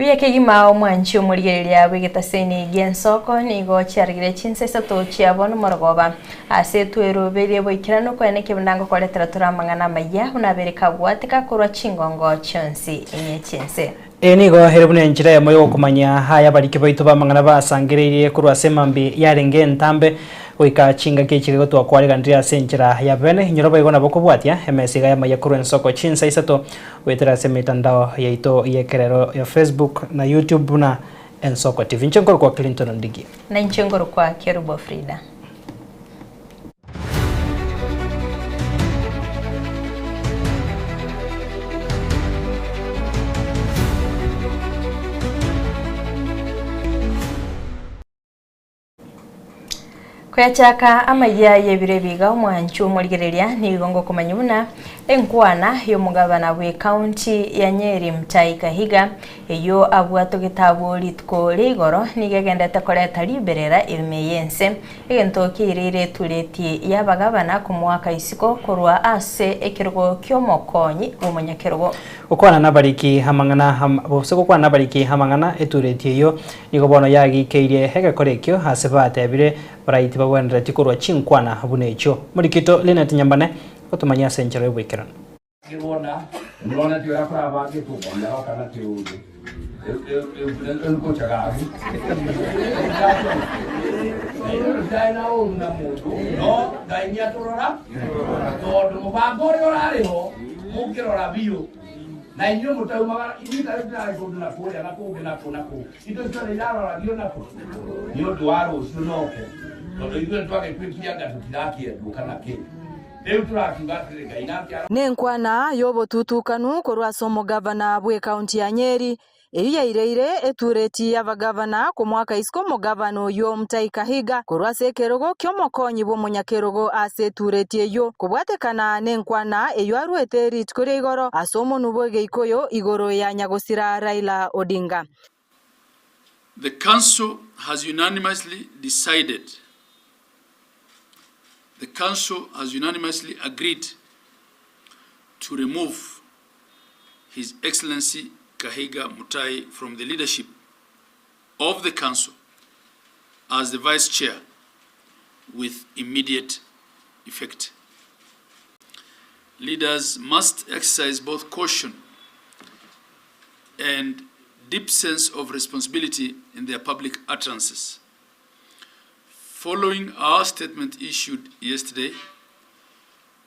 Buya kegima omwanchi omurigereria bw'egetaseni gensoko nigo chiarigire chinsa isato chiabona morogoba ase tweroberie boikirano kwene kibundango koletera turamangana maya unabereka bwateka kurwa chingongo chonsi enye chinse nigo herebune njira ya moyo kumanya haya barike baitu bamangana basangireire kurwa semambi yarenge ntambe oika chinga kechige to akwariga ndira senjira ya bene nyoroba igona bokubwatia emesiga ya maya kurwa nsoko chinsa isato wetera semitandao yaito yekerero ya Facebook na YouTube na Ensoko TV nchengoro kwa Clinton Ndigi na nchengoro kwa Kerubo Frida. Kwachaka amaya yebire biga omwanchi omurigereria nigongo kumanyuna enkwana y'omugabana we county ya Nyeri Mutahi Kahiga eyo abwato gitabo litko ligoro nigegendete koleta liberera emeyense egentoki irire tuleti y'abagabana ku mwaka isiko kurwa ase ekirugo kyomokonyi omunyakirugo ukwana nabariki hamangana bose ukwana nabariki hamangana etureti eyo nigobono yagikeire hegakorekyo hase batebire baraiti babwendera tikurwa chinkwana bunecho murikito Leonard Nyambane otumanya senjero bwikirano Kirona nona tiora kwa abage tukonda kana tiude ko chagari Daina una mutu no dainya turora to mubagore orariho mukirora biyo na inyo mutaumaga ibita rita ko na ko ya na ko na ko ito tsare yara radio na ko yo duaro sunoke to ido twake kwikia gatu kidaki dukana ke Nenkwana yobo tutukanu korwa somo gavana bwe county ya Nyeri eriya ireire etureti y'abagavana ku mwaka isiko mugavano yo Mutahi Kahiga korwa sekerogo kyomokonyi bo munyakerogo ase tureti eyo kubwatekana nenkwana eyo arwete ritkore igoro asomo nubwege ikoyo igoro ya Nyagosira Raila Odinga. The council has unanimously decided The Council has unanimously agreed to remove His Excellency Kahiga Mutahi from the leadership of the Council as the Vice Chair with immediate effect. Leaders must exercise both caution and deep sense of responsibility in their public utterances. Following our statement issued yesterday,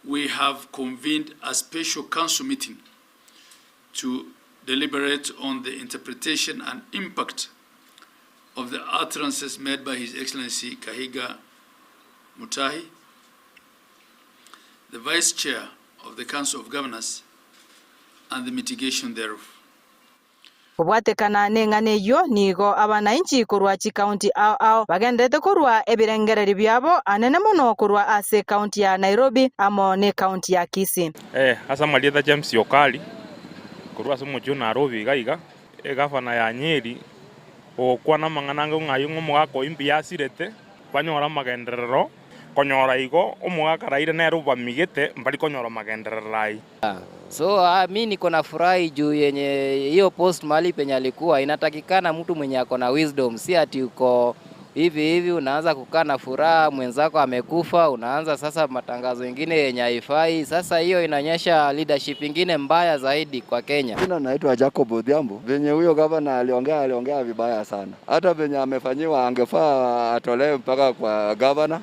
we have convened a special council meeting to deliberate on the interpretation and impact of the utterances made by His Excellency Kahiga Mutahi, the Vice Chair of the Council of Governors, and the mitigation thereof. Kubwatekana nengane yo nigo abananchi kurwa chi county ao bagendete kurwa ebirengereri byabo anene muno kurwa ase county ya Nairobi amo ne county ya Kisii. Asa malieta James Yokali kurwa somo jo Nairobi gaiga gavana ya Nyeri okwana mangananga ngayo ngomugako imbi yasirete banyora magenderero konyora igo omugakaraire nero bamigete mbali konyora magendererai. So mimi niko na furahi juu yenye hiyo post mali penye alikuwa inatakikana mtu mwenye ako na wisdom, si ati uko hivi unaanza kukaa na furaha mwenzako amekufa unaanza sasa matangazo mengine yenye haifai. Sasa hiyo inaonyesha leadership nyingine mbaya zaidi kwa Kenya. Jina naitwa Jacob Odhiambo. Venye huyo gavana aliongea vibaya sana. Hata venye amefanyiwa angefaa atolewe mpaka kwa gavana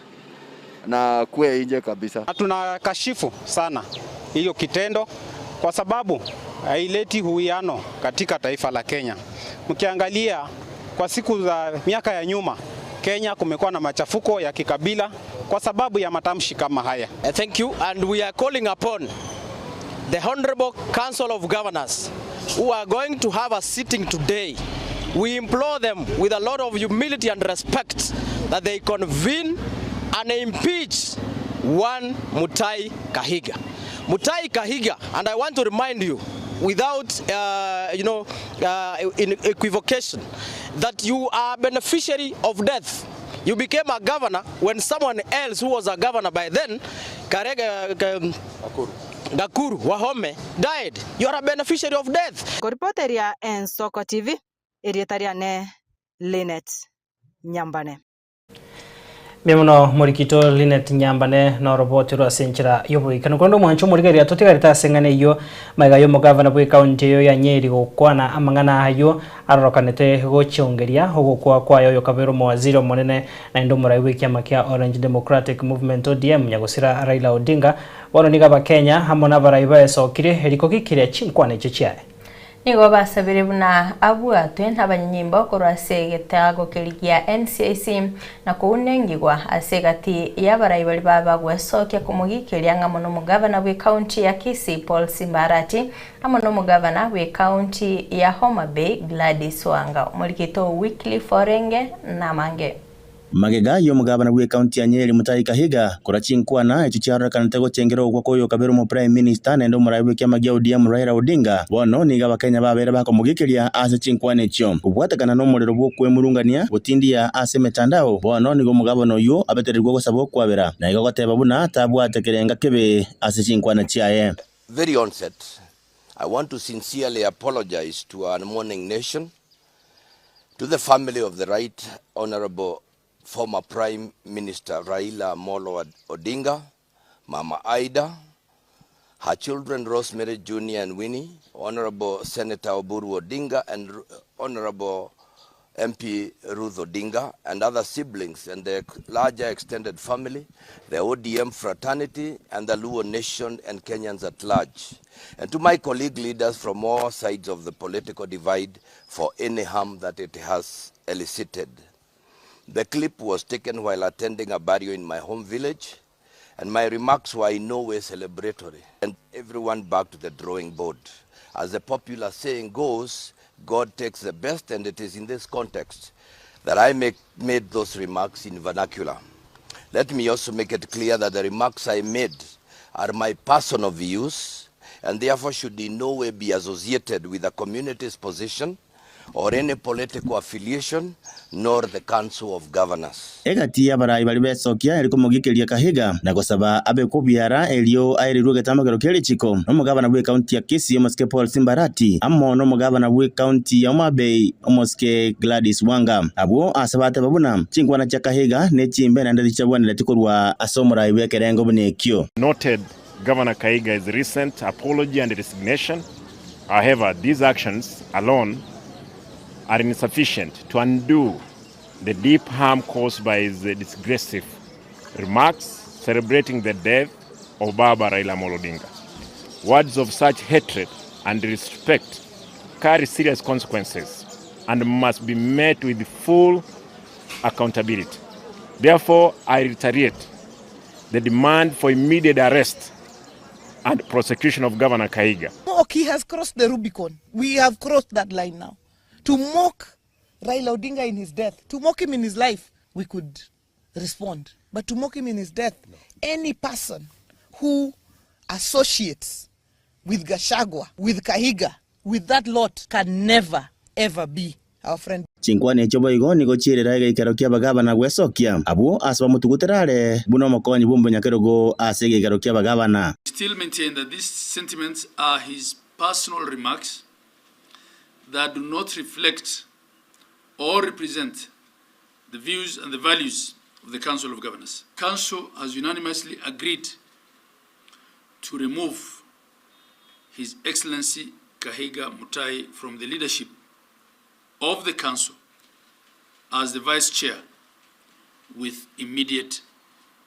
na kuwe nje kabisa. Tunakashifu sana hiyo kitendo kwa sababu haileti uwiano katika taifa la Kenya. Mkiangalia kwa siku za miaka ya nyuma, Kenya kumekuwa na machafuko ya kikabila kwa sababu ya matamshi kama haya. Thank you, and we are calling upon the Honorable Council of Governors who are going to have a sitting today. We implore them with a lot of humility and respect that they convene and impeach one Mutahi Kahiga. Mutahi Kahiga, and I want to remind you, without in equivocation, that you are a beneficiary of death. You became a governor when someone else who was a governor by then, Gakuru Wahome, died. You are a beneficiary of death. Reporter ya Ensoko TV. erietariane Linet Nyambane. Memono morikito Linet Nyambane no roboti ro asenchira yobo ikano kondo mwancho morigeria totigarita sengane yo maiga yo mugavana bwe county yo ya Nyeri gukwana amangana ayo arokanete gochongeria hogokwa kwayo yo kabero mawaziri monene na ndo muraiwe kiama kia Orange Democratic Movement ODM nyagosira Raila Odinga wano niga ba Kenya hamona baraiba esokire heliko kikire chinkwane chichiae nigo basabire buna abwatwe n'abanyimbo korwase getago kiligia NCIC na kuunengigwa asegati y'abarayi bali babagwesoke kumugikiria ngamono mugavana we county ya Kisii Paul Simbarati amono mugavana we county ya Homa Bay Gladys Wanga mulikito weekly forenge na mange magega yo mugabana bwe county ya Nyeri Mutahi Kahiga kurachinkwana echo cyarara kanatego cengero gwa koyo kabero mu prime minister nendo muraiwe kya magia ODM Raila Odinga bono niga bakenya babere bako mugikiria ase chinkwane cyo ubwatakana no murero bwo kwemurungania butindia ase metandao bono nigo mugabano yo abetererwa gusabo kwabera na igo goteba buna tabwatekerenga kebe ase chinkwane cyaye. Very onset, I want to sincerely apologize to our mourning nation, to the family of the Right Honorable former Prime Minister Raila Molo Odinga, Mama Aida, her children Rosemary Jr. and Winnie, Honorable Senator Oburu Odinga and Honorable MP Ruth Odinga and other siblings and their larger extended family, the ODM fraternity and the Luo nation and Kenyans at large. And to my colleague leaders from all sides of the political divide for any harm that it has elicited. The clip was taken while attending a burial in my home village, and my remarks were in no way celebratory. And everyone back to the drawing board. As the popular saying goes, God takes the best, and it is in this context that I made those remarks in vernacular. Let me also make it clear that the remarks I made are my personal views, and therefore should in no way be associated with the community's position or any political affiliation, nor the Council of Governors. Egati abarayi bali besokia eliko mugikiria Kahiga na gosaba abe kubyara elio airirwe getamagero kelichiko no mugabana bwe county ya Kisii omoske Paul Simbarati ammo no mugabana bwe county ya Homa Bay omoske Gladys Wanga abo asabate babuna chinkwana cha Kahiga ne chimbe na ndali chabwana letikorwa asomura iwe kerengo bunekyo. Noted Governor Kahiga's recent apology and resignation. However, these actions alone are insufficient to undo the deep harm caused by his disgressive remarks celebrating the death of Baba Raila Odinga. Words of such hatred and disrespect carry serious consequences and must be met with full accountability. Therefore, I reiterate the demand for immediate arrest and prosecution of Governor Kahiga. He has crossed the Rubicon. We have crossed that line now. To mock Raila Odinga in his death, to mock him in his life, we could respond. But to mock him in his death, any person who associates with Gachagua, with Kahiga, with that lot can never, ever be our friend. Chinkwane chobo igo niko chirira igikaro kia bagabana gwesokia abo asaba mutuguterare buno mokonyi bumbo nyakerogo asege igikaro kia bagabana. Still maintain that these sentiments are his personal remarks that do not reflect or represent the views and the values of the Council of Governors. Council has unanimously agreed to remove His Excellency Kahiga Mutahi from the leadership of the Council as the Vice Chair with immediate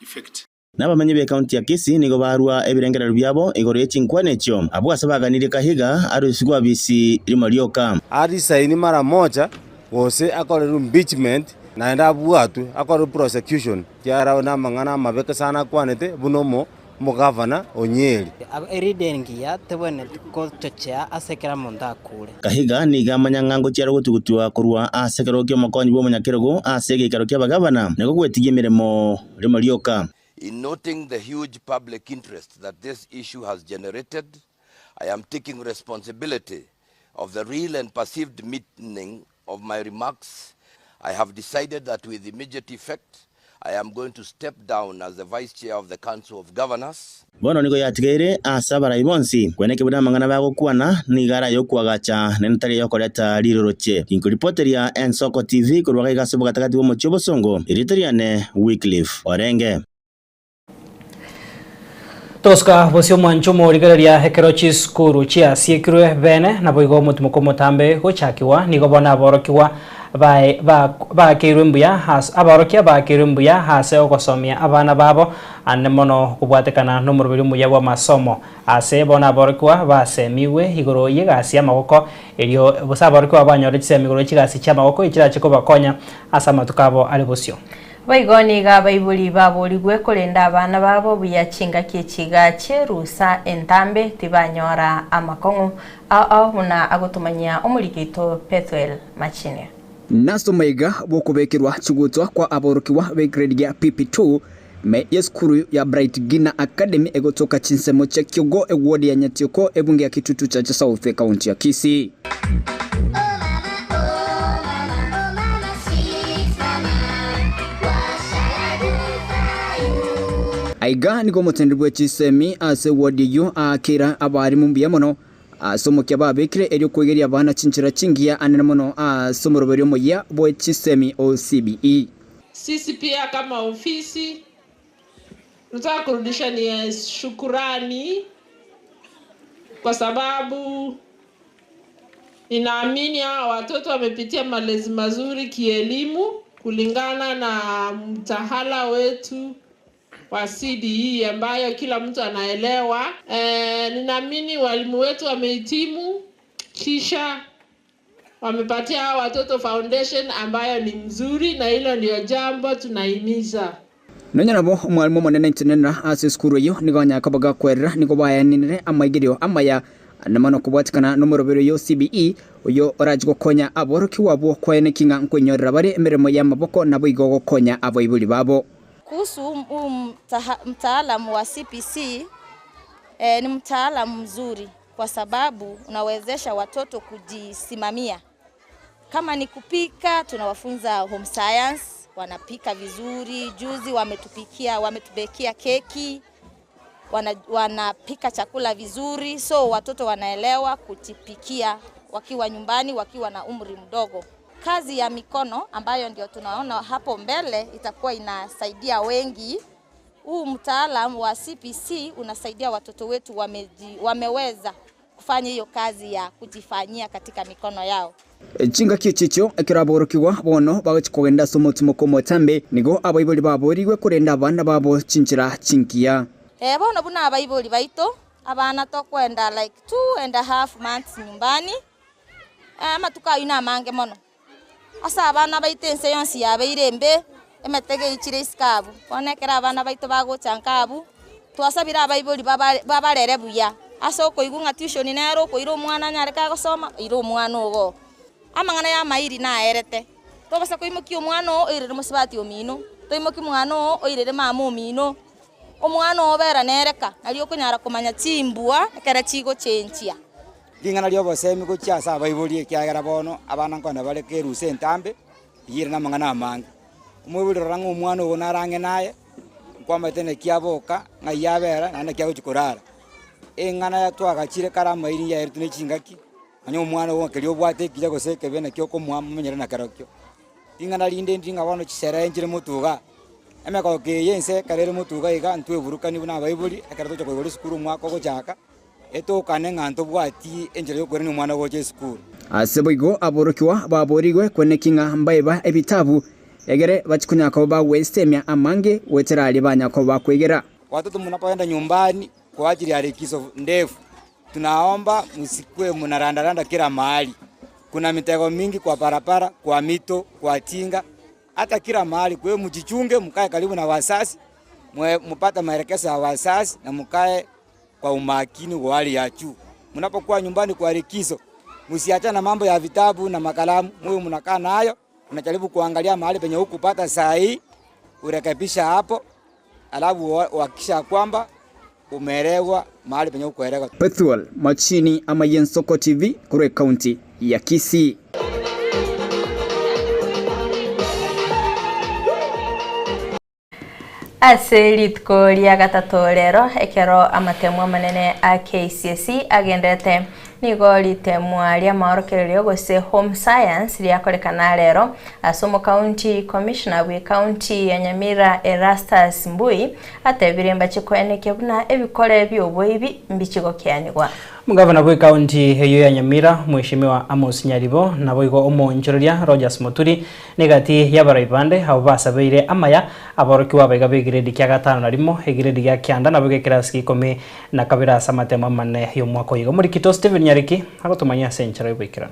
effect. N'abamenyi be county ya Kisii nigo barua ebirengerero byabo igore chinkwane cyo abo asabaganire Kahiga arusigwa bisi limalioka ari saini mara moja wose akore impeachment na enda buatu akore prosecution kiara na mangana mabeke sana kwanete bunomo mugavana Onyeri eridengia tebone ko chochea asekera monda kure Kahiga niga manyangango cyaro gutugutwa kurwa asekero kyo mokonyi bo munyakerogo asege karo kya bagabana nego gwetigie miremo limalioka. In noting the huge public interest that this issue has generated, I am taking responsibility of the real and perceived meaning of my remarks. I have decided that with immediate effect, I am going to step down as the Vice Chair of the Council of Governors. Bono niko yatigere asabara ibonsi kweneke buda mangana bago kuana ni gara yokwagacha nentari yokoreta riroroche inkuripoteria Ensoko TV kurwaga igasubu gatakati wo muchobo songo iriteriane Wycliffe Orenge Toska bosio mwancho morigereria hekerochi skuru chia siekirwe bene na boigo mutumuko mutambe gochakiwa nigo bona borokiwa ba kirumbuya has aborokia ba kirumbuya hase okosomia abana babo anemono kubwatekana no murubiri muya wa masomo ase bona borokiwa basemiwe igoro yegasi amagoko elio busaborokiwa banyore chisemigoro chigasi chamagoko ichirache ko bakonya asa matukabo ali bosio baigoni ga baibuli babo ligwe kolenda abana babo buyachinga kichiga cherusa entambe tibanyora amakongo una agotumanya omuligito Pethuel Machine Nasto maiga bokubekirwa chigutwa kwa aborokiwa be grade ya PP2 me yeskuru ya Bright Gina Academy egotoka chinsemo cha Kyogo ewodi ya Nyatioko ebunge ya Kitutu cha South County ya Kisii. Aiga niko mutendibwe chisemi ase wodi yu akira abari mumbiya mono asomo kyababekire elyo kwegeria abana chinchira chingia anene mono asomoroberyo moya bwe chisemi OCBE. Sisi pia kama ofisi tunataka kurudisha ni shukurani kwa sababu ninaamini hawa watoto wamepitia malezi mazuri kielimu kulingana na mtahala wetu wa CDE ambayo kila mtu anaelewa. Ninaamini walimu wetu wamehitimu kisha wamepatia watoto foundation ambayo ni mzuri na hilo ndio jambo tunahimiza. Nonya nabo mwalimu monene ntenena ase skuru yo niganya kabaga kwerera nigo bayaninire amayigirio amaya namano kubwatikana nomorobero yo CBE uyo orajgo konya aboroki wabo kwene kinga nkwenyorera bari emeremo ya maboko nabo igogo konya aboibuli babo. Kuhusu mtaalamu wa CPC ni mtaalamu mzuri kwa sababu unawezesha watoto kujisimamia. Kama ni kupika tunawafunza home science, wanapika vizuri. Juzi wametubekia keki, wanapika chakula vizuri, so watoto wanaelewa kujipikia wakiwa nyumbani wakiwa na umri mdogo. Kazi ya mikono ambayo ndio tunaona hapo mbele itakuwa inasaidia wengi. Huu mtaalamu wa CPC unasaidia watoto wetu wameweza kufanya hiyo kazi ya kujifanyia katika mikono yao. Chinga kichicho ekiraborokiwa bono bagachikogenda somotumo motambe nigo abaibuli baborigwe kurenda abana babo chinchira chinkia. Bono buna abaibuli baito abana tokwenda like 2.5 months nyumbani. Matuka ina mange mono. Asa abana baitense yonsi yabeirembe emetege ichire iskabu onekera abana baito bagochankabu twasabira abaibuli babarere buya asa okoigunga tuition nero koiro umwana nyareka gosoma iro umwana ogo amangana ya mairi na erete tobasa koimoki umwana oirere musibati omino toimoki umwana oirere mama omino omwana obera nereka nali okunyara komanya chimbua ekera chigo chenchia lingana lyo bosemi ko chiasa abaibuli ekyagera bono abana nkona balekeruse entambe yire na mangana amange umubiri rango umwana uwo narange naye kwamba tene kiaboka ngayabera nana kyago chikorara engana ya twagachire karama iri ya ertune chingaki anyo umwana uwo kelyo bwate kija goseke bene kyoko mumenyera na karokyo ingana linde ndinga wano chisera enjire mutuga emeka ke yense karere mutuga iga ntwe burukani buna abaibuli akarato chako gori skuru mwako go chaka eto kanenga nto bwati enjire yo ni umwana wo je skuru aseboigo aborokiwa baborigwe kwene kinga mbaiba ebitabu egere bachikunyako ba westemia amange weterali banyako bakwegera. Watoto mnapoenda nyumbani kwa ajili ya likizo ndefu tunaomba msikue mnarandaranda kila mahali. Kuna mitego mingi kwa barabara, kwa mito, kwa tinga, hata kila mahali. Kwa hiyo mjichunge, mkae karibu na wazazi, mpata maelekezo ya wazazi na mkae kwa umakini wa hali ya juu. Mnapokuwa nyumbani kwa likizo, msiachane na mambo ya vitabu na makalamu, mwe mnakaa nayo. Unajaribu kuangalia mahali penye hukupata saa hii, urekebisha hapo, alafu uhakikisha kwamba umeelewa mahali penye hukuelewa. Pethuel Machini ama Ensoko TV kure county ya Kisii. ase ritko ria gatatu rero ekero amatemwa manene a KCSE agendete nigo ritemwa ria maorokererio gose home science riakorekana rero asomo county commissioner we county ya Nyamira Erastus Mbui atebire mbachikoeneke buna ebikore byoboibi mbichigo kianigwa. Mugavana wa county heyo ya Nyamira Mheshimiwa Amos Nyaribo na boigo omonjororia Rogers Muturi negati yabaraibande abo basabeire amaya aboroki wabega grade kya gatano narimo grade ya kyanda na boge class 10 na kabira samatema manne yo mwako yigo muri kito Steven Nyariki agotumanya senchara ibikira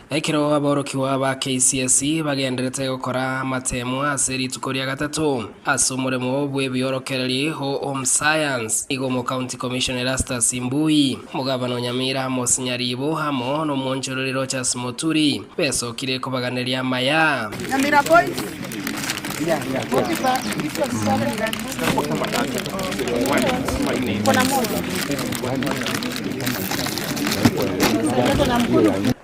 ekiro aboroki wa KCSE bagenderete gukora matemo aseri tukoria gatatu asumuremo bwe biorokereri ho home science igo mu county commissioner Erastus Mbui mugabano Nyamira Amos Nyaribo hamo no monjorero Rogers Muturi peso kire kubaganiria maya Nyamira boys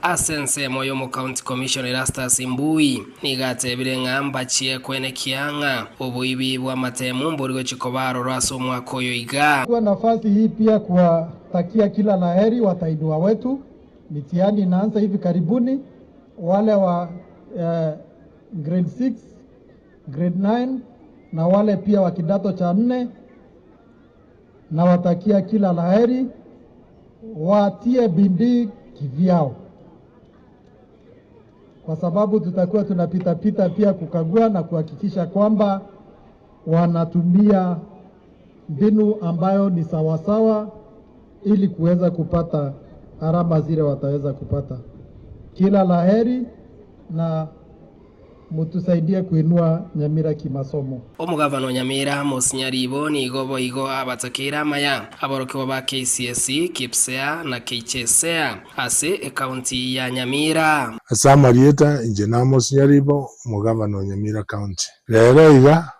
Asense moyo mu county commissioner Erastus Mbui nigate birenga mbachie kwene kianga obuibi bwa matemu mburigo chikobaro rwaso mwako yoiga. Kwa nafasi hii pia kuwatakia kila laheri wataidua wetu. Mitihani inaanza hivi karibuni, wale wa grade 6, grade 9 na wale pia wa kidato cha 4, na watakia kila laheri, watie bidii kivyao, kwa sababu tutakuwa tunapita pia kukagua na kuhakikisha kwamba wanatumia mbinu ambayo ni sawasawa ili kuweza kupata alama zile wataweza kupata. Kila laheri na mutusaidie kuinua Nyamira kimasomo. Omugavano Nyamira Amos Nyaribo ni igobo igo abatakira maya aboroki wa KCSE Kipsea na KCSEA ase county ya Nyamira. Asamarieta Engineer Amos Nyaribo omugavano Nyamira county. Lero iga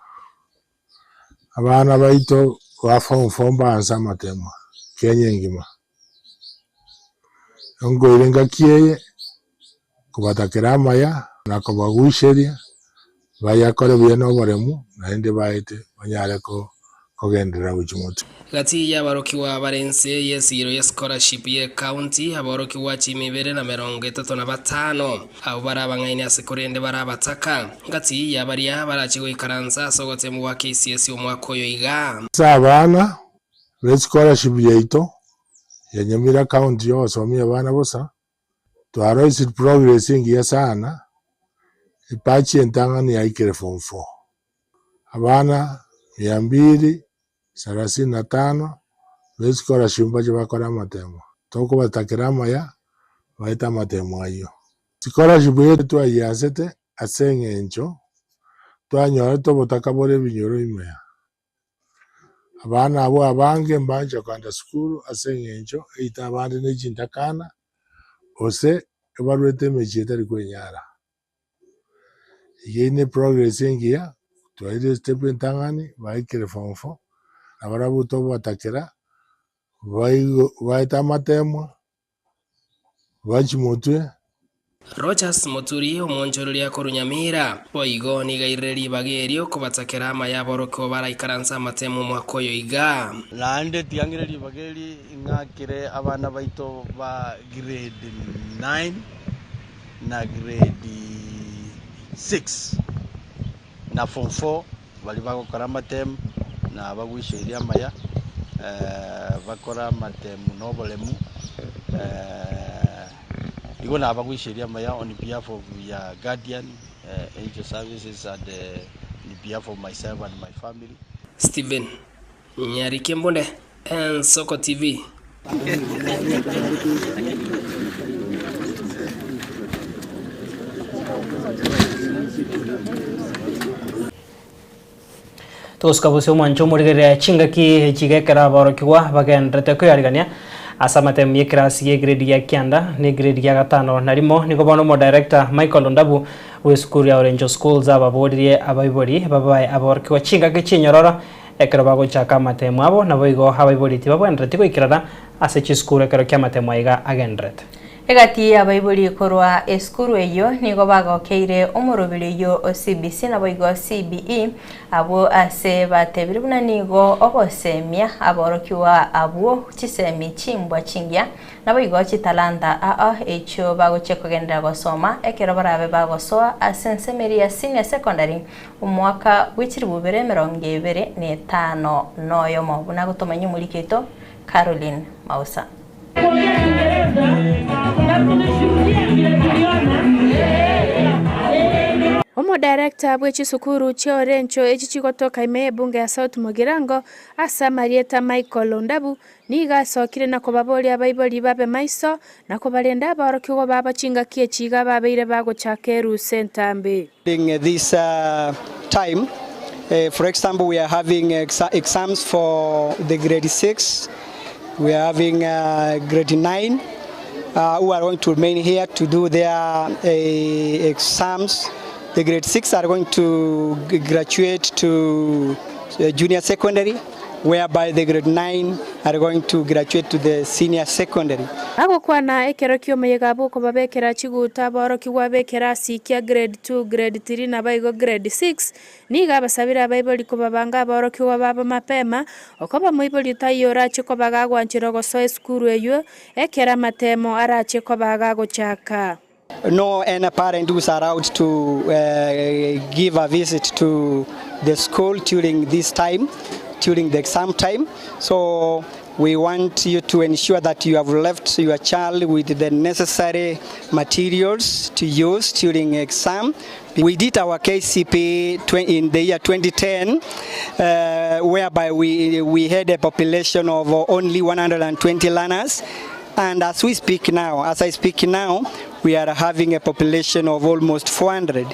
abana baito wa form 4 banza matema Kenya ngima. Ngo irenga kieye kubatakira maya nakobagusheria bayakore byeno baremu naende baite banyareko kogendera buchumutu gati y'abaroki wa barense yesiro ya scholarship ye county abaroki wa chimibere na 35 abo barabangaine asekorende barabataka gati y'abaria barachigo ikaranza sogote mu wa KCSE omwako yoiga sabana be scholarship yeito ya Nyamira county yo somia bana bosa twaro is progressing ya sana ipachi entangani ya ikere form 4 abana 235 besikora shimba je bakora matemo toko batakira maya baita matemo ayo sikora shibwe twa yasete asengencho twanyora to botakabore binyoro imya abana abo abange mbanje kwanda school asengencho ita abandi nejindakana ose ebarwete mejeta rikwenyara yene progressing ya twaide step ntangani baikere form 4 abarabuto batakira baita matemo bachimutwe Rogers Muturi omonjororia ko Nyamira boigo ni gaireri bagerio kubatakira amaya boroko baraikaranza matemo mwako yoiga lande tiangireri bageri ingakire abana baito ba grade 9 na grade 6 na form 4 bali bakora matemo na bagwisheria amaya bakora matemo nobolemu Igo na bagwisheria maya on behalf of your guardian, angel services and on behalf of myself and my family. Steven Nyariki Mbonde, Soko TV. Toskabuse mwancho murigere chingaki chigekera borokiwa bagendrete ko yarigania asamate myekrasi ye grade ya kyanda ni grade ya gatano narimo niko bono mo director Michael Ondabu we school ya Orange Schools ababodirie abaibori babaye aborkiwa chingaki chinyororo ekero bago chaka matemo abo na boigo abaibori ti babendrete ko ikirara ase chi school ekero kya matemo iga agendrete egati abaibuli korwa eskuru eyo nigo bagokeire omurobiri yo CBC na boigo CBE abo ase batebiri buna nigo ogosemia aborokiwa abo chisemi chimbwa chingya na boigo chitalanta echo bagoche kugenda gosoma ekero barabe bagosoa asensemeri ya senior secondary umwaka w'ikiribubere 2025 noyo mobuna gutomanya muri kito Caroline Mausa. Omo director bwechi sukuru chio rencho echichikotoka ime bunge ya South Mugirango asa Marieta Michael Ondabu niga sokire na kobaboli abaiboli babe maiso na kobalenda abarokigo baba chinga kiechiga babeire bago chakeru sentambe. During this time, for example, we are having exams for the grade 6. We are having grade 9 who are going to remain here to do their exams. The grade 6 are going to graduate to junior secondary, whereby the grade 9 are going to graduate to the senior secondary. Ago kwana ekero kyo meyegabo ko babekera chiguta boroki wabekera sikia grade 2 grade 3 na baigo grade 6 niga basabira baiboli ko babanga boroki wababa mapema okoba muiboli tayo rache ko bagagwa nchirogo so eskuru eyo ekera matemo arache ko bagago chaka. No any parent who is allowed to give a visit to the school during this time, during the exam time. So we want you to ensure that you have left your child with the necessary materials to use during exam. We did our KCP in the year 2010, whereby we had a population of only 120 learners. And as I speak now, we are having a population of almost 400.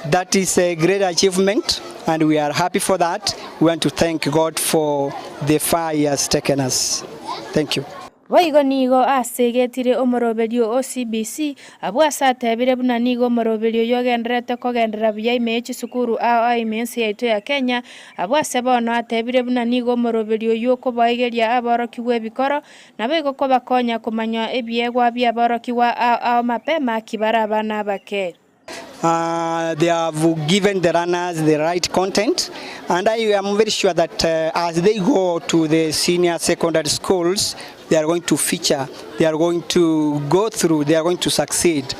That is a great achievement, and we are happy for that. We want to thank God for the far He has taken us. Thank you. Waigo nigo asegetire omoroberio OCBC abwa satebire buna nigo omoroberio yogendrete kogendera bya imechi sukuru imensi yaito ya Kenya abwa sebono atebire buna nigo omoroberio yoko baigeria aboroki webikoro na bego ko bakonya kumanya ebyegwa bya aboroki wa mapema kibara bana bake. They have given the runners the right content, and I am very sure that as they go to the senior secondary schools, they are going to feature, they are going to go through, they are going to succeed.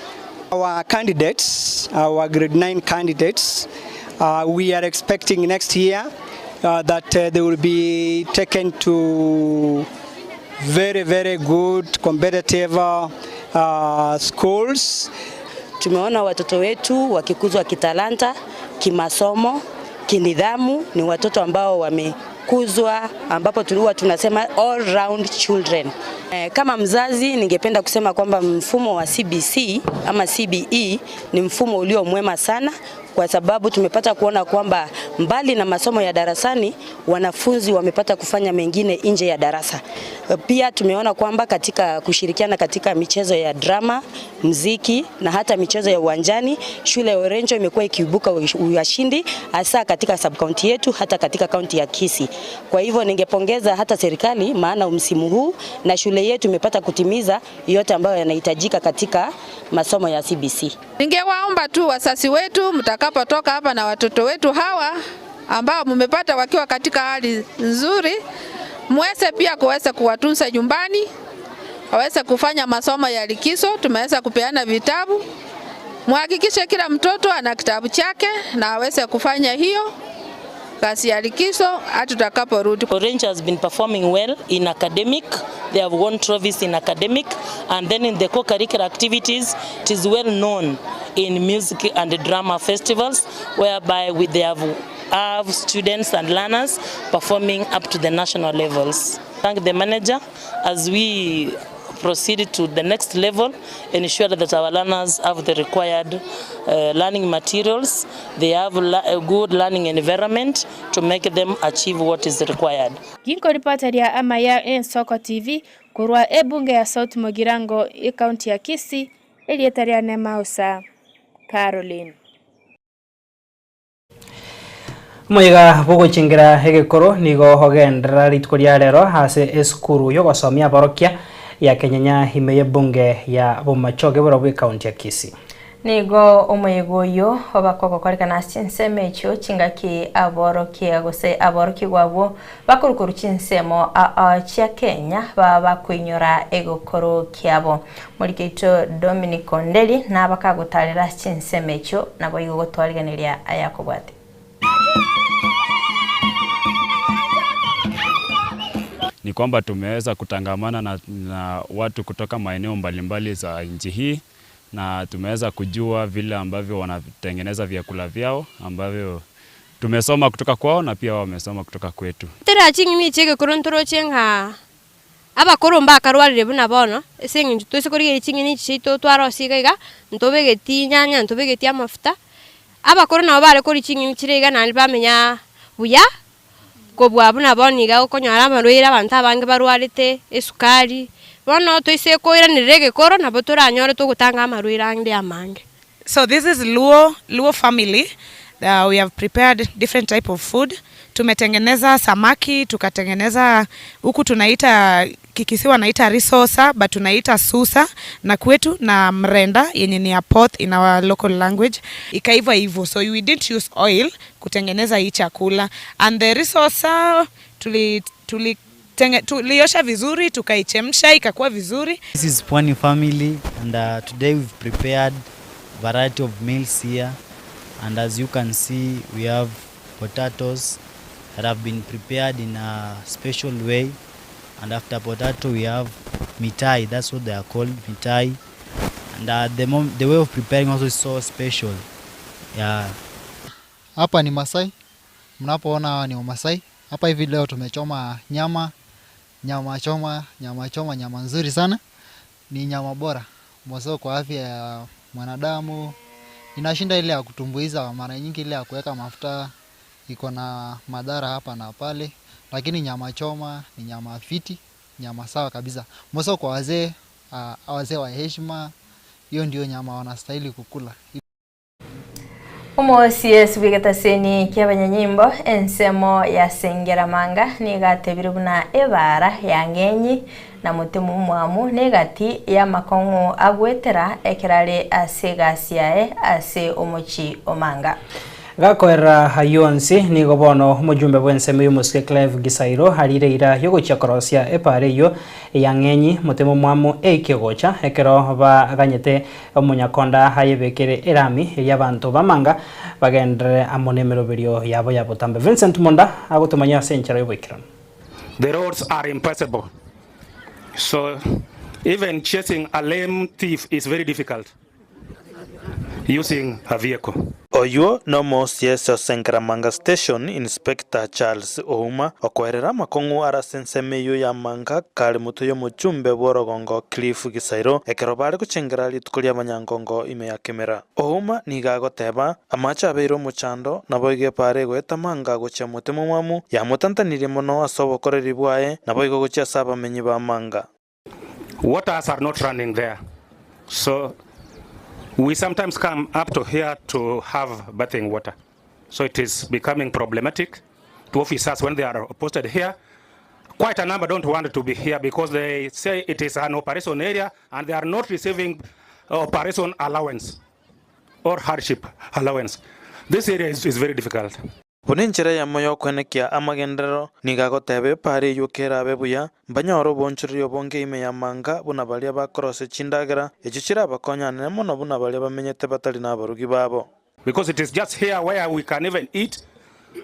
Our candidates, our grade 9 candidates, we are expecting next year that they will be taken to very, very good competitive schools. Tumeona watoto wetu wakikuzwa kitalanta, kimasomo, kinidhamu, ni watoto ambao wamekuzwa ambapo tunasema all round children. Kama mzazi ningependa kusema kwamba mfumo wa CBC ama CBE ni mfumo ulio mwema sana, kwa sababu tumepata kuona kwamba mbali na masomo ya darasani wanafunzi wamepata kufanya mengine nje ya darasa. Pia tumeona kwamba katika kushirikiana katika michezo ya drama, muziki na hata michezo ya uwanjani, shule ya Orenjo imekuwa ikiibuka ushindi hasa katika sub-county yetu hata katika kaunti ya Kisii. Kwa hivyo ningepongeza hata serikali, maana msimu huu na shule yetu imepata kutimiza yote ambayo yanahitajika katika masomo ya CBC. Ningewaomba tu wasasi wetu mtakapotoka hapa na watoto wetu hawa ambao mmepata wakiwa katika hali nzuri, mweze pia kuweza kuwatunza nyumbani, waweze kufanya masomo ya likizo. Tumeweza kupeana vitabu, muhakikishe kila mtoto ana kitabu chake na aweze kufanya hiyo kasi ya likizo hata tutakaporudi. Orange has been performing well in academic. They have won trophies in academic, and then in the co-curricular activities, it is well known in music and drama festivals, whereby they have students and learners performing up to the national levels. Thank the manager as we proceed to the next level, ensure that our learners have the required learning materials, they have a good learning environment to make them achieve what is required. Ginko reporter ya Amaya Soko TV kurwa ebunge ya South Mugirango kaunti ya Kisii Elietariane Mausa Caroline. Moiga bogo chingira hegekoro nigo hogendra ritkoria rero hase eskuru yo gosomia borokia ya Kenyanya imeye bunge ya Bomachoge bora county ya Kisii. Nigo omuyegoyo obakoko kwarekana chinseme echo chingaki aboroki agose aboroki gwabo bakurukuru chinsemo chia Kenya baba kwinyora egokoro kiabo murikeito Dominic Ondeli na bakagutarira chinseme echo nabo igogotwariganiria ayakobwate. Ni kwamba tumeweza kutangamana na watu kutoka maeneo mbalimbali za nchi hii na tumeweza kujua vile ambavyo wanatengeneza vyakula vyao ambavyo tumesoma kutoka kwao na pia wamesoma kutoka kwetu. Tera chingi mi chege korontoro chenga aba koromba karwarire buna bono esengi twese korige chingi ni chito twaro sigaiga ntobegeti nyanya ntobegeti amafuta aba korona bare kori chingi chirega na bamenya buya kobwa buna boniga okonyara amarwira abantu abange barwarite esukari bono toise koira nirege koro na botora anyore to gutanga amarwira ndi amange. So this is Luo family. We have prepared different type of food. Tumetengeneza samaki, tukatengeneza huku tunaita Kikisi wanaita risosa but tunaita susa na kwetu na mrenda yenye ni apoth in our local language. Ikaiva hivyo. So we didn't use oil kutengeneza hii chakula. And the risosa tuliosha vizuri, tukaichemsha ikakuwa vizuri. This is Pwani family and today we've prepared variety of meals here. And as you can see, we have potatoes that have been prepared in a special way. And after potato, we have mitai. That's what they are called, mitai. And the way of preparing also is so special. Yeah. Hapa ni Masai. Mnapoona ni Masai. Hapa hivi leo tumechoma nyama nzuri sana. Ni nyama bora. Mwanzo kwa afya ya mwanadamu. Inashinda ile ya kutumbuiza, mara nyingi ile ya kuweka mafuta iko na madhara hapa na pale, lakini nyama choma ni nyama fiti, nyama sawa kabisa. Mwanzo kwa wazee wa heshima, hiyo ndio nyama wanastahili kukula. CS wigataseni kyabanyanyimbo ensemo ya Sengeramanga nigatebire buna ebara yangenyi na mutemu mwamu negati ya makongo agwetera ekerale asegasiae ase omochi omanga gakoera hayonsi nigo bono mujumbe bwensemo y'umuske Clive Gisairo harireira yo gochakorosia epare yo yangenyi mutemo mwamo ekegocha ekero baganyete omunyakonda hayebekere erami y'abantu bamanga bagendere amonemero berio yabo yabotambe Vincent Monda agotumanya senchara y'obekirano. The roads are impassable, so even chasing a lame thief is very difficult using a vehicle. Oyo no mosieso Sengeramanga Station Inspector Charles Ouma okwerera makongu arasensemeyo ya manga kali muto yo muchumbe bworogongo Clive Gisairo ekero bari kuchengera litukulia abanyangongo ime ya kemera. Ouma nigagoteba amacha abeiro muchando naboige pare gweta manga gocha mutemo mwamu ya mutantanire mono asobokoreri bwae naboigo gocha saba menyi ba manga. Waters are not running there, so we sometimes come up to here to have bathing water. So it is becoming problematic to officers when they are posted here. Quite a number don't want to be here because they say it is an operation area and they are not receiving operation allowance or hardship allowance. This area is very difficult. Bunenchera ya moyo kwenekia amagendero nigagotebe pare yukera bebuya banyoro bonchuriyo bonge ime ya manga bunabalia bakorose chindagera echichira bakonya nemo no bunabalia bamenyete batali na barugi babo. Because it is just here where we can even eat.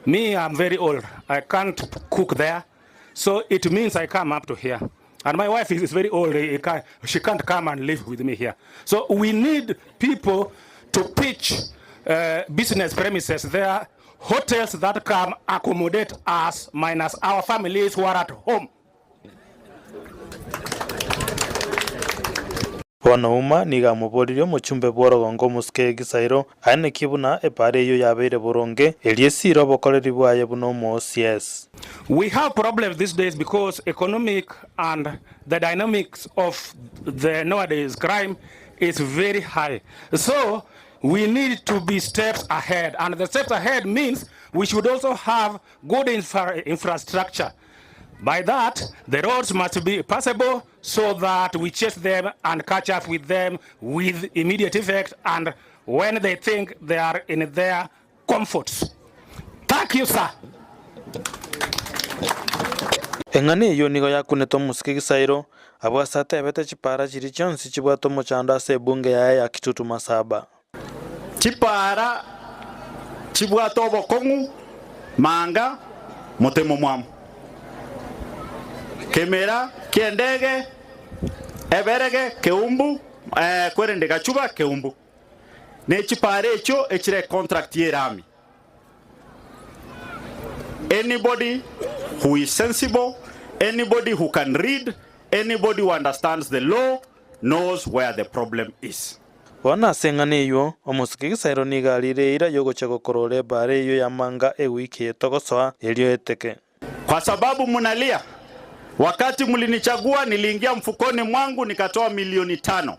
Me, I'm very old. I can't cook there. So it means I come up to here. And my wife is very old. She can't come and live with me here. So we need people to pitch business premises there, hotels that can accommodate us minus our families who are at home. Wanauma niga muboririo muchumbe bworogongo muske Gisairo ane kibuna epare yo yabeire boronge eliesiro bokoreri bwaye buno mo CS. We have problems these days because economic and the dynamics of the nowadays crime is very high. So we need to be steps ahead, and the steps ahead means we should also have good infrastructure. By that, the roads must be passable, so that we chase them and catch up with them with immediate effect and when they think they are in their comforts. Thank you, sir. Engani yo nigo yakune to musiki gisairo abwa sata bete chipara chiri chonsi chibwa to mochanda se bunge ya Kitutu Masaba. Chipara chibwa to bokongu manga motemo mwamu. Kemera kiendege eberege keumbu kwerende gachuba keumbu. Ne chipare echo echire contract yerami. Anybody who is sensible, anybody who can read, anybody who understands the law knows where the problem is. Wana sengane yo omusiki gisairo nigalire ira yogo chego korole bare yo yamanga ewiki etogosoa elio eteke. Kwa sababu munalia, wakati mlinichagua niliingia mfukoni mwangu nikatoa milioni 5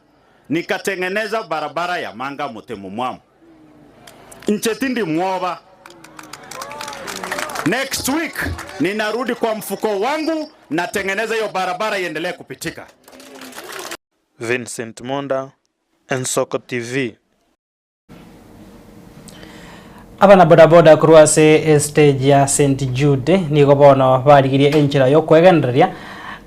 nikatengeneza barabara ya Manga Mutemu Mwamu. Nchetindi mwoba. Next week ninarudi kwa mfuko wangu natengeneza hiyo barabara iendelee kupitika. Vincent Monda, Ensoko TV. Abana bodaboda kurwase stage ya St Jude nigo bono barigirie enchira yo kwegenderia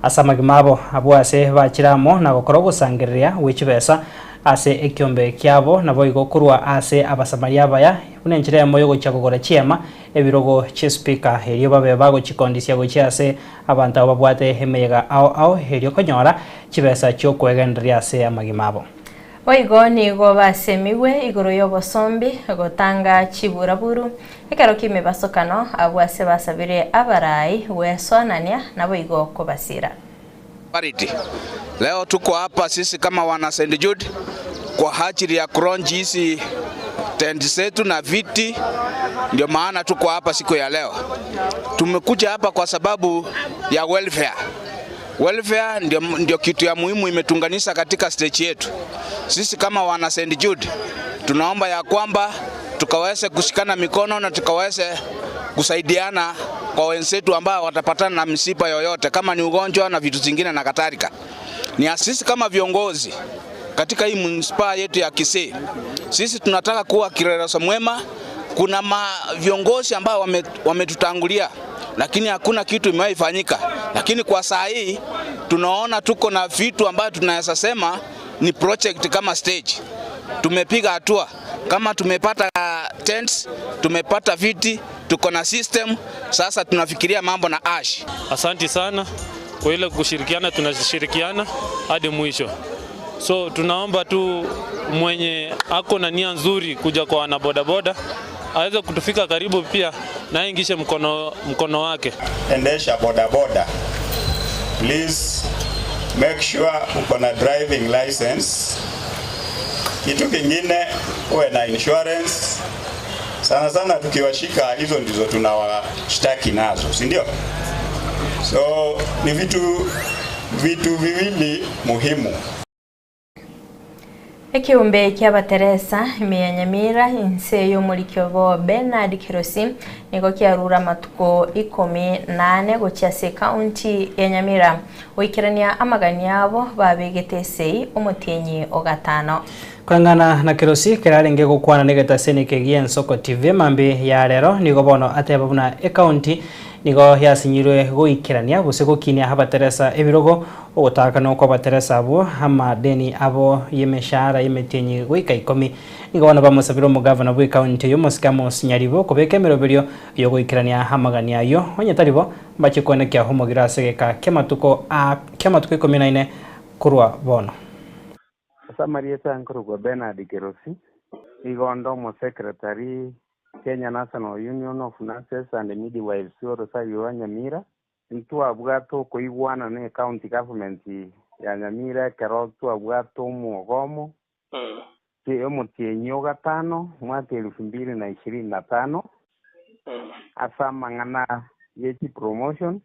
asamagimabo abwase bachiramo na gokoro gusangirira wichibesa ase ekyombe kyabo nabo igokurwa ase abasamaria baya unenchira ya moyo gocha gukora chiema ebirogo che speaker helio babe bago chikondisia gocha ase abantu ababwate hemeyega ao helio konyora chibesa cyo kwegenderia ase amagimabo. Oigo nigo basemiwe igoro y'obosombi gotanga chiburaburu ekero kime basokano abwase basabire abarai wesonania nabo igo kobasira. Leo tuko hapa sisi kama wana St Jude kwa ajili ya kronji hizi tent zetu na viti, ndio maana tuko hapa siku ya leo. Tumekuja hapa kwa sababu ya welfare. Welfare ndio kitu ya muhimu imetunganisha katika stage yetu. Sisi kama wana St Jude tunaomba ya kwamba tukaweze kushikana mikono na tukaweze kusaidiana kwa wenzetu ambao watapatana na msiba yoyote kama ni ugonjwa na vitu zingine na kadhalika. Ni sisi kama viongozi katika hii munisipa yetu ya Kisii, sisi tunataka kuwa kielelezo mwema. Kuna viongozi ambao wametutangulia lakini hakuna kitu imeifanyika, lakini kwa saa hii tunaona tuko na vitu ambavyo tunaweza sema ni project kama stage. Tumepiga hatua, kama tumepata tents, tumepata viti, tuko na system, sasa tunafikiria mambo na ash. Asante sana kwa ile kushirikiana, tunashirikiana hadi mwisho. So tunaomba tu mwenye ako na nia nzuri kuja kwa wana bodaboda aweze kutufika karibu pia na ingishe mkono wake. Endesha bodaboda, please make sure uko na driving license. Kitu kingine uwe na insurance. Sana sana tukiwashika hizo ndizo tunawashtaki nazo, si ndio? So ni vitu viwili muhimu. Ekiumbe ky'abateresa ya Nyamira inse yo muri Kyobo Bernard Kirosi niko kyarura matuko 18 gochase county ya Nyamira oikirania amagani yabo babegetesei omutenyi ogatano. Kwangana na Kirosi kerarenge gukwana negeta seneke Ensoko TV mambe ya rero nigo bono ateba buna county nigo yasinyirwe goikirania gusego kinya habateresa ebirogo ogotaka no kwa bateresa abo hama deni abo yemeshara yemetenyi goika 10 nigo bana bamusabiro mu governor bwe county yo mosikamo sinyaribo kobeke meroberio yo goikirania hamagani ayo onyataribo bachikone kya homogira segeka kematuko 14 kurwa bono. Samarieta Nkurugo Bernard Kirosi igondo mo secretary Kenya National Union of Nurses and Midwives Rosario Nyamira ntua bwato koigwana ne county government ya Nyamira kero tua bwato muogomo ke omutenyo gatano mwaka 2025 asama ngana yechi promotion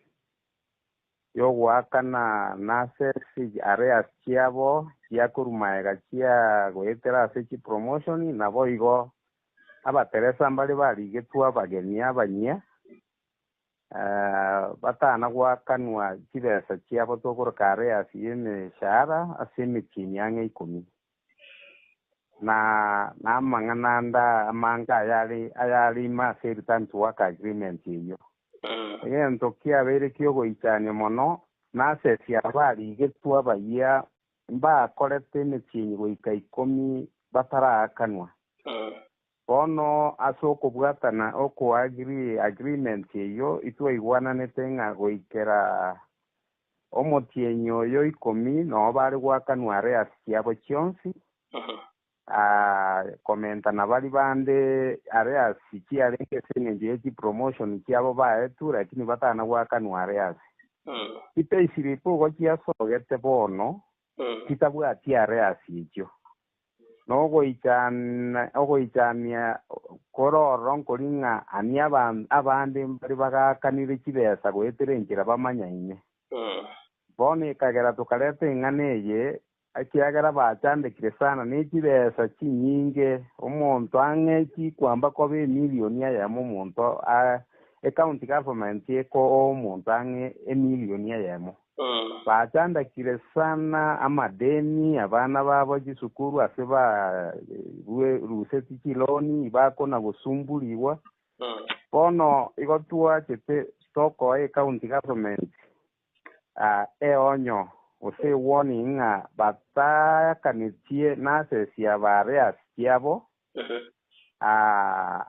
yo wakana nurses areas kiabo ya kurumaega kia goetera sechi promotion na boigo abateresa mbali bari getua bageni abanyia batana gwakanwa kibesa kiabo tokuruka areas y'emishahara ase emikini ang'e 10 na amang'ananda amanga ayali ase return to work agreement eyo egento kiabeire kiogoichania mono nasesia abarigetwa abayia mbakorete emikini goika 10 batarakanwa bono ase okobwatana agreement eyo itwaigwananete ng'a goikera omotienyi oyo 10 no bari gwakanwa areas kiabo chionsi komentana bari bande areas kiarenge seng'encho eki promotion kiabo baetu lakini batana gwakanwa areas itaisiripo igo kiasogete bono kitabwati areas ekio ogoichamia kororo nkoring'a ani abande bari bagakanire kibesa goeterengera bamanyaine bono ekagera tukareta eng'ana eye akiagera bachandekire sana nekibesa kinyinge omonto ang'e kikwamba kobe emilioni ayemo omonto county government eko omonto ang'e emilioni ayemo bachandakire sana amadeni abana babo chisukuru ase ruseti chiloni bakona gusumbuliwa bono igo twachete tokoe county government eonyo ose warning ng'a batakanitie nasesia bareas kiabo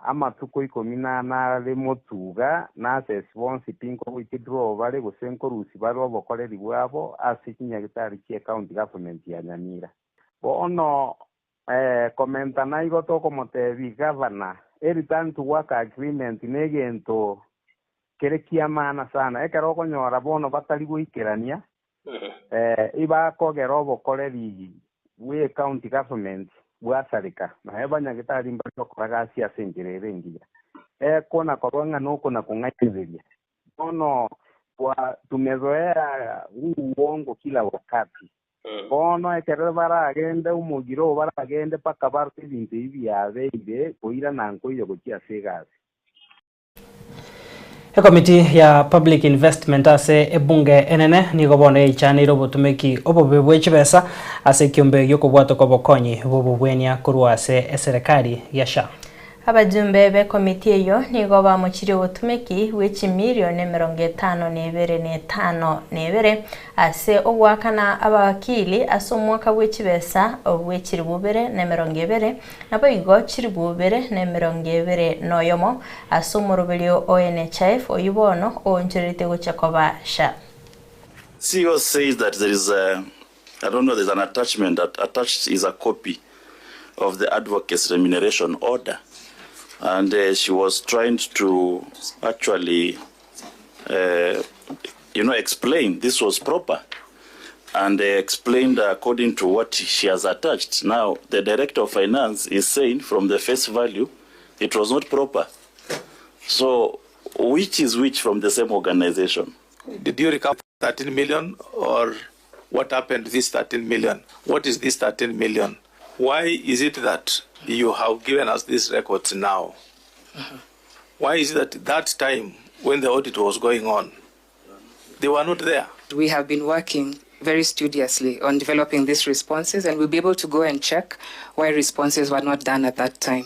amatuko 18 motuga nasesi bonsi pinko withdraw bari gusenkorusi bari obokoreri bwabo ase kinyagitari kie county government ya Nyamira bono komentana igo tokomotebi governor return to work agreement negento kere kiamana sana ekero okonyora bono batari goikerania ibakogera obokoreri bwe county government bwasarika naye banyagitari mbari bakoraga ase ase engerere engiya kona korwang'a nokona kung'aithiria bono tumezoea uongo kila wakati bono ekero baragende omogiro baragende paka barte ebinto ebi biabeire koira nankoire gochia ase egasi. Ekomiti ya Public Investment ase ebunge enene nigo bono eichanire obotumeki obobe bw'echibesa ase ekiombe giokobwata kobokonyi bobobwenia korwa ase eserikali ya SHA. Abajumbe b'ekomiti eyo nigo bamochire obotumeki bw'echimilioni 52.52 ase ogwakana abawakili ase omwaka bw'echibesa obwechiri 2020 nabo igo chiri 2021 ase omoroberio ONHIF oyibono oncherete gochakoba SHA. CEO says that there is there's an attachment that attached is a copy of the advocate's remuneration order. And she was trying to actually, explain this was proper. And explained according to what she has attached. Now, the Director of Finance is saying from the face value, it was not proper. So, which is which from the same organization? Did you recover 13 million or what happened to this 13 million? What is this 13 million? Why is it that you have given us these records now? Why is it that time when the audit was going on, they were not there? We have been working very studiously on developing these responses, and we'll be able to go and check why responses were not done at that time.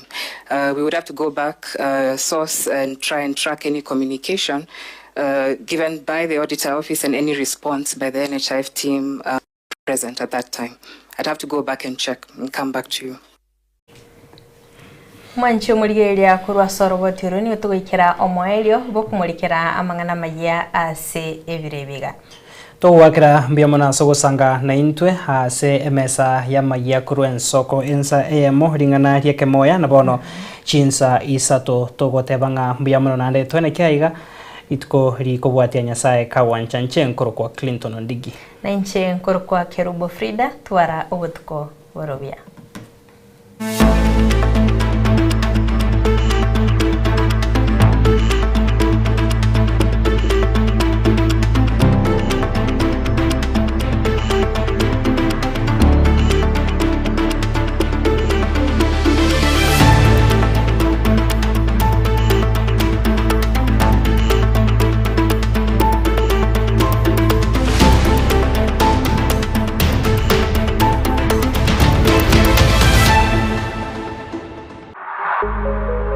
We would have to go back, source, and try and track any communication given by the auditor office and any response by the NHIF team present at that time. I'd have to go back and check and come back to you. Mwanchi omurigeria kurwa sorobotiro ni otugoikera omoelio bokumurikira amang'ana maya ase ebirebiga. Towakira mbiyamona sogosanga na intwe ase emesa ya maya kurwa ensoko ensa emo ringana rieke moya na bono chinsa isato togotebanga mbiyamona nande twene kyaiga itko rikobwatia nyasaye kawancha nchenkoro kwa Clinton Ondigi na nchenkoro kwa Kerubo Frida twara obutuko borobia. you.